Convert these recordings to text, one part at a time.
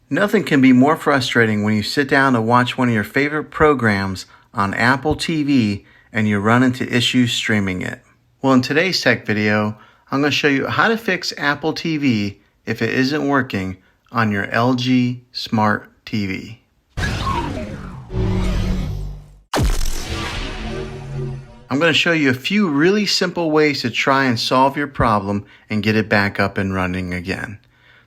Nothing can be more frustrating when you sit down to watch one of your favorite programs on Apple TV and you run into issues streaming it. Well, in today's tech video, I'm going to show you how to fix Apple TV if it isn't working on your LG Smart TV. I'm going to show you a few really simple ways to try and solve your problem and get it back up and running again.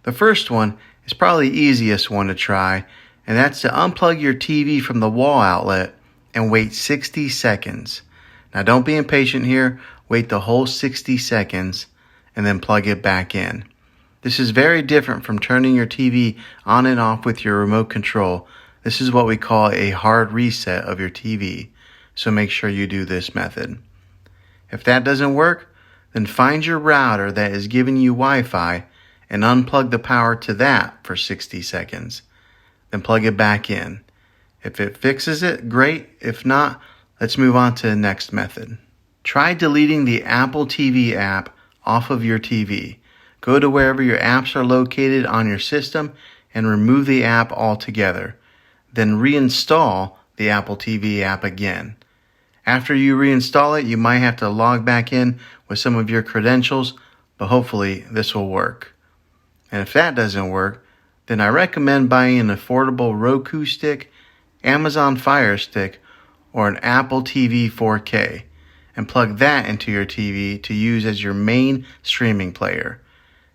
The first one is probably the easiest one to try, and that's to unplug your TV from the wall outlet and wait 60 seconds. Now don't be impatient here, wait the whole 60 seconds and then plug it back in. This is very different from turning your TV on and off with your remote control. This is what we call a hard reset of your TV, so make sure you do this method. If that doesn't work, then find your router that is giving you Wi-Fi and unplug the power to that for 60 seconds. Then plug it back in. If it fixes it, great. If not, let's move on to the next method. Try deleting the Apple TV app off of your TV. Go to wherever your apps are located on your system and remove the app altogether. Then reinstall the Apple TV app again. After you reinstall it, you might have to log back in with some of your credentials, but hopefully this will work. And if that doesn't work, then I recommend buying an affordable Roku stick, Amazon Fire Stick, or an Apple TV 4K, and plug that into your TV to use as your main streaming player.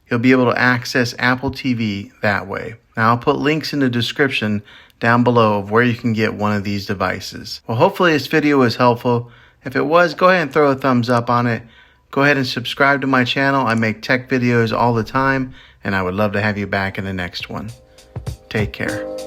You'll be able to access Apple TV that way. Now I'll put links in the description down below of where you can get one of these devices. Well, hopefully this video was helpful. If it was, go ahead and throw a thumbs up on it. Go ahead and subscribe to my channel. I make tech videos all the time, and I would love to have you back in the next one. Take care.